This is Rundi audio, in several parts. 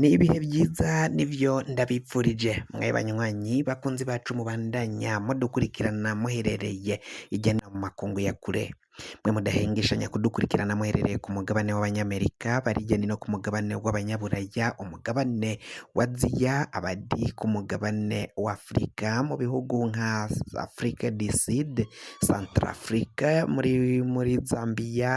Ni ibihe byiza nivyo ndabipfurije mwe banywanyi bakunzi bacu mubandanya mudukurikirana muherereye irya no mu makungu ya kure, mwe mudahengeshanya kudukurikirana muherereye ku mugabane w'abanyamerika, barirya no ku mugabane w'abanyaburaya, umugabane wa Aziya, abadi ku mugabane wa Afurika mu bihugu nka Afrique du Sud, Centrafrique, muri Zambia,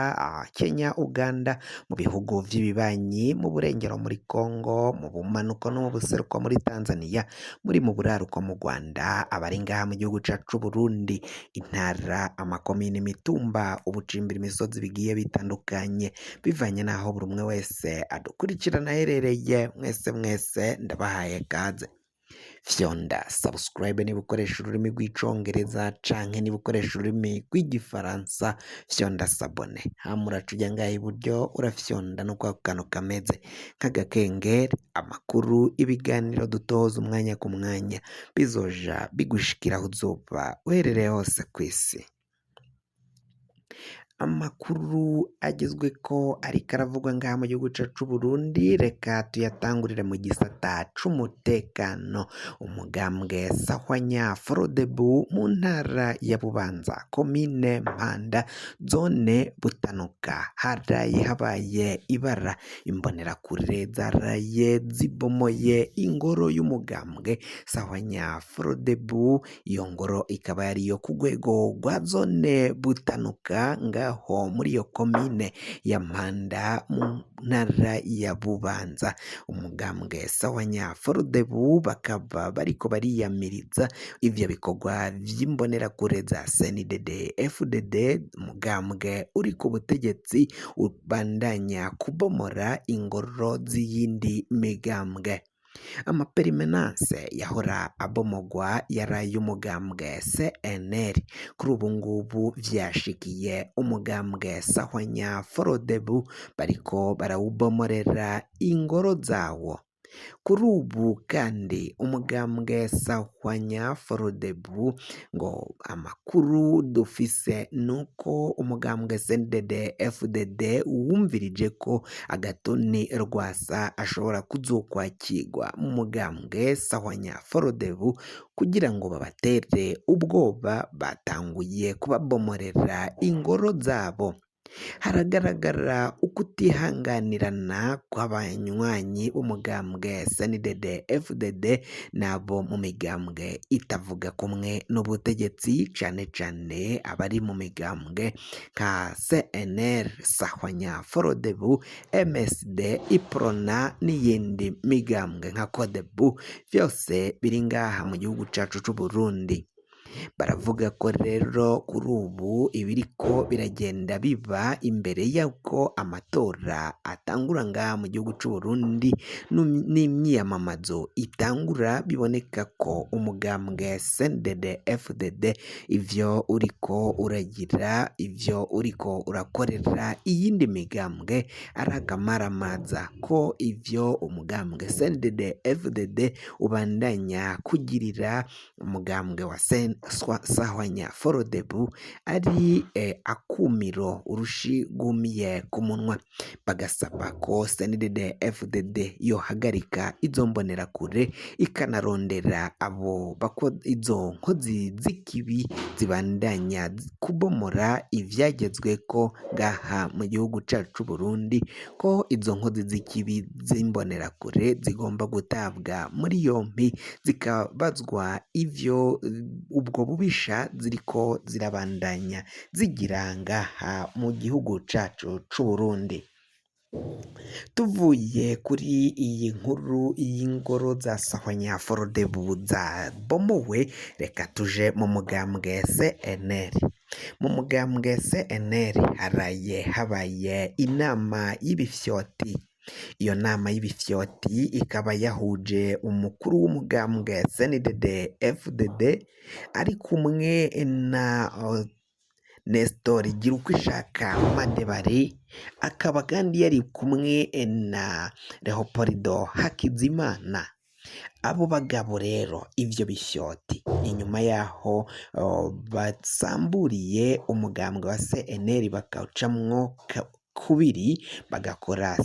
Kenya, Uganda, mu bihugu vy'ibibanyi, mu burengero muri Congo, mu bumanuko no mu buseruko muri Tanzania, muri mu buraruko mu Rwanda, abari ngaha mu gihugu cacu Burundi, intara, amakomine, imitumba, ubucimbira, imisozi bigiye bitandukanye, bivanye naho buri umwe wese adukurikirana aherereye. Mwese ndabahaye kaze. Fyonda subscribe niba ukoresha ururimi rw'icongereza canke niba ukoresha ururimi rw'igifaransa, fyonda sabone, hama uraca uja ngaha iburyo urafyonda no kwa kantu kameze nk'agakengeri, amakuru, ibiganiro dutoza umwanya ku mwanya bizoja bigushikira aho uzoba uherereye hose kw'isi. Amakuru agezweko ariko aravugwa ngaha mu gihugu cacu Burundi, reka tuyatangurire mu gisata c'umutekano. Umugambwe Sahwanya Frodebu mu ntara ya Bubanza, komine Mpanda, zone Butanuka, habaye ibara. Imbonerakure zaraye zibomoye ingoro y'umugambwe Sahwanya Frodebu. Iyo ngoro ikaba yariyo ku rwego rwa zone Butanuka ngaho muri iyo komine ya Mpanda mu ntara ya Bubanza. Umugambwe Sahwanya Frodebu bakaba bariko bariyamiriza ivyo bikorwa vy'imbonerakure za CNDD FDD, umugambwe uri ku butegetsi ubandanya kubomora ingoro z'iyindi migambwe. Amaperimenanse yahora abomogwa yaraye umugambwe CNL, kuri ubu ngubu vyashikiye umugambwe Sahwanya Frodebu, bariko barawubomorera ingoro zawo. Kuri ubu kandi umugambwe Sahwanya Frodebu ngo amakuru dufise nuko umugambwe CNDD FDD wumvirije ko Agatoni Rwasa ashobora kuzokwakirwa mu mugambwe Sahwanya Frodebu kugira ngo babatere ubwoba, batanguye kubabomorera ingoro zabo. Haragaragara ukutihanganirana kw'abanywanyi b'umugambwe CNDD FDD nabo mu migambwe itavuga kumwe n'ubutegetsi, cane cane abari mu migambwe nka CNL, Sahwanya Frodebu, MSD, Iprona n'iyindi migambwe nka Codebu, vyose biri ngaha mu gihugu cacu c'Uburundi. Baravuga ko rero kuri ubu ibiriko biragenda biba imbere y'uko amatora atangura ngaha mu gihugu c'u Burundi n'imyiyamamazo itangura, biboneka ko umugambwe CNDD FDD ivyo uriko uragira, ivyo uriko urakorera iyindi migambwe ari akamaramaza, ko ivyo umugambwe CNDD FDD ubandanya kugirira umugambwe wa Sahwanya Frodebu ari akumiro urushi gumiye ku munwa. Bagasaba ko CNDD FDD yohagarika izo mbonerakure ikanarondera abo izo nkozi z'ikibi zibandanya kubomora ivyagezweko ngaha mu gihugu cacu Burundi, ko izo nkozi z'ikibi z'imbonerakure zigomba gutabwa muri yompi zikabazwa ivyo ubwo bubisha ziriko zirabandanya zigira ngaha mu gihugu cacu c'Uburundi. Tuvuye kuri iyi nkuru y'ingoro za Sahwanya Frodebu zabomowe, reka tuje mu mugambwe CNL. Mu mugambwe CNL habaye inama y'ibifyoti. Iyo nama y'ibifyoti ikaba yahuje umukuru w'umugambwe CNDD FDD ari kumwe na Nestor Girukishaka Madebari, akaba kandi yari kumwe na Leopoldo Hakizimana. Abo bagabo rero, ivyo bifyoti, inyuma yaho basamburiye umugambwe wa CNL bakawucamwo kubiri bagakora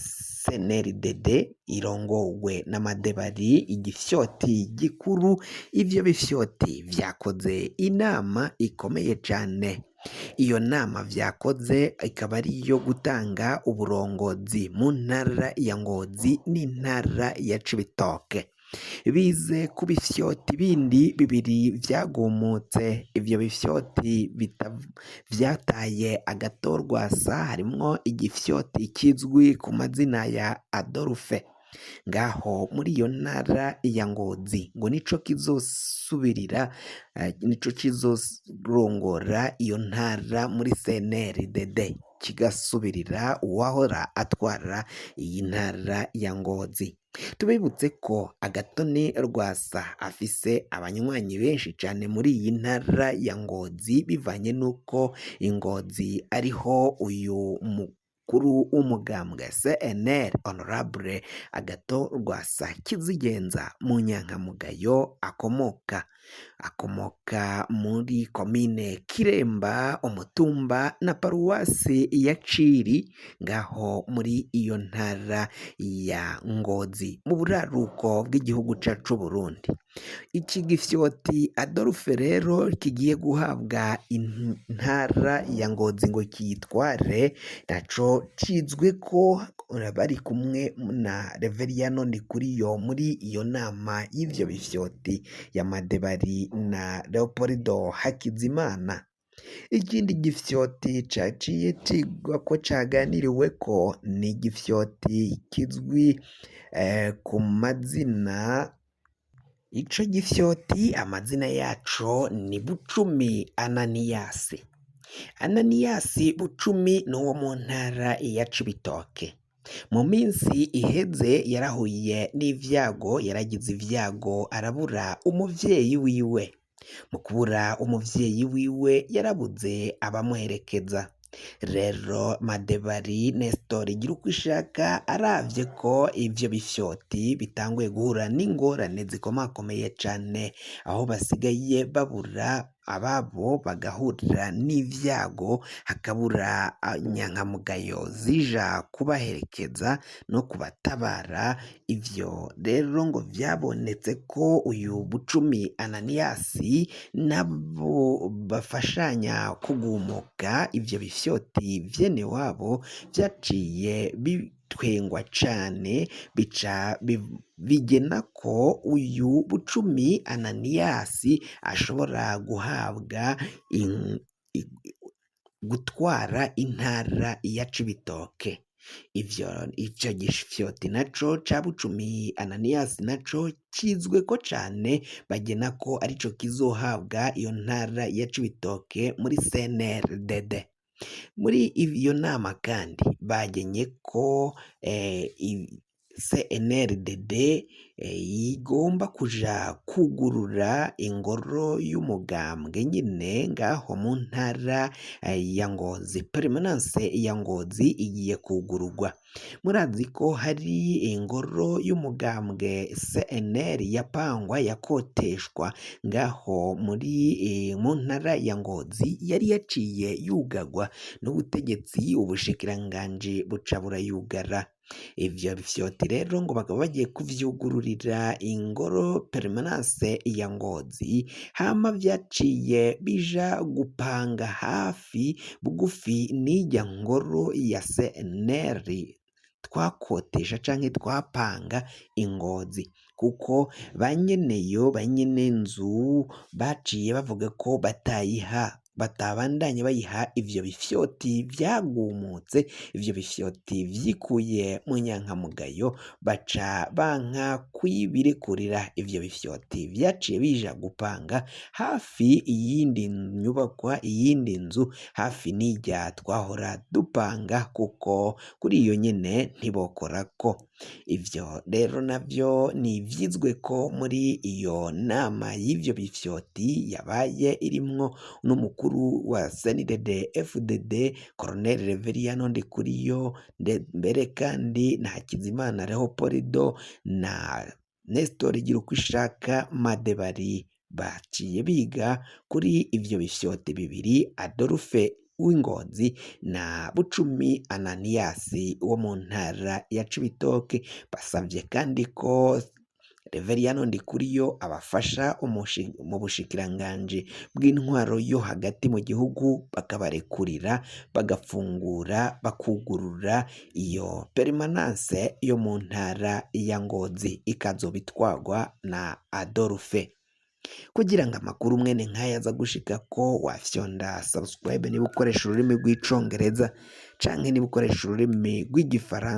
CNDD irongowe n'amadebari igifyoti gikuru. Ivyo bifyoti vyakoze inama ikomeye cane. Iyo nama vyakoze ikaba ari iyo gutanga uburongozi mu ntara ya Ngozi n'intara ya Cibitoke. Bize ku bifyoti bindi bibiri vyagumutse. Ivyo bifyoti vyataye agatorwasa, harimwo igifyoti kizwi ku mazina ya Adolphe ngaho muri iyo ntara ya Ngozi, ngo nico kizosubirira nico kizorongora iyo ntara muri CNDD, kigasubirira uwahora atwara iyi ntara ya Ngozi. Tubibutse ko Agatoni Rwasa afise abanywanyi benshi cane muri iyi ntara ya Ngozi, bivanye nuko Ingozi ariho uyu mukuru w'umugambwe CNL Honorable Agathon Rwasa Kizigenza Munyankamugayo akomoka muri komine Kiremba, umutumba na paruwasi ya Ciri ngaho muri iyo ntara ya Ngozi mu buraruko bw'igihugu cacu Burundi. Iki gifyoti Adolphe rero kigiye guhabwa intara ya Ngozi ngo kiyitware, naco cizwe ko bari kumwe na Reveriyano Ndikuriyo muri iyo nama y'ivyo bifyoti ya Madebari na Leopoldo Hakizimana. Ikindi gifyoti caciye cigwa ko caganiriweko ni igifyoti kizwi ku mazina. Ico gifyoti amazina yaco ni Bucumi Ananiyasi. Ananiyasi Bucumi n'uwo mu ntara ya Cibitoke. Mu minsi iheze yarahuye n'ivyago, yaragize ivyago arabura umuvyeyi wiwe. Mu kubura umuvyeyi wiwe yarabuze abamuherekeza. Rero Madebari Nestor Girukishaka aravye ko ivyo bifyoti bitanguye guhura n'ingorane zikomakomeye cane, aho basigaye babura ababo bagahurira n'ivyago, hakabura inyankamugayo zija kubaherekeza no kubatabara. Ivyo rero ngo vyabonetse ko uyu Bucumi Ananiyasi nabo bafashanya kugumuka. Ivyo bifyoti vyene wabo vyaciye bitwengwa cane, bica bigena ko uyu Bucumi Ananiyasi ashobora guhabwa gutwara intara ya Cibitoke. Ico gifyoti naco ca Bucumi Ananiyasi naco kizwe ko cane, bagena ko arico kizohabwa iyo ntara ya Cibitoke muri CNDD. Muri iyo nama kandi bagenye ko CNDD igomba kuja kugurura ingoro y'umugambwe nyine ngaho mu ntara ya Ngozi. Permanence ya Ngozi igiye kugururwa. Murazi ko hari ingoro y'umugambwe CNL yapangwa yakoteshwa ngaho muri mu ntara ya Ngozi, yari yaciye yugagwa n'ubutegetsi, ubushikiranganji buca burayugara. Ivyo bifyoti rero ngo bakaba bagiye kuvyugururira ingoro Permanence ya Ngozi, hama vyaciye bija gupanga hafi bugufi n'irya ngoro ya CNL twakotesha canke twapanga Ingozi, kuko banyeneyo banyenenzu baciye bavuga ko batabandanye bayiha ivyo bifyoti vyagumutse, ivyo bifyoti vyikuye mu nyankamugayo, baca banka kwibirekurira. Ivyo bifyoti vyaciye bija gupanga hafi iyindi nyubakwa, iyindi nzu hafi n'irya twahora dupanga, kuko kuri iyo nyene ntibokorako. Ivyo rero navyo ni ivyizwe ko muri iyo nama y'ivyo bifyoti yabaye irimwo n'umukuru wa CNDD FDD Colonel Reveriyano Ndikuriyo, mbere kandi na Hakizimana Leopoldo na Nestor Girukishaka Madebari baciye biga kuri ivyo bifyoti bibiri Adolphe w'Ingozi na Bucumi Ananiasi wo mu ntara ya Cibitoke. Basavye kandi ko Reveriyano Ndikuriyo abafasha mu bushikiranganji bw'intwaro yo hagati mu gihugu bakabarekurira bagafungura bakugurura iyo permanence yo mu ntara ya Ngozi ikazobitwagwa na Adolphe. Kugira ngo amakuru mwene nk'aya aza gushikako wafyonda subscribe niba ukoresha ururimi rw'icongereza canke niba ukoresha ururimi rw'igifaransa.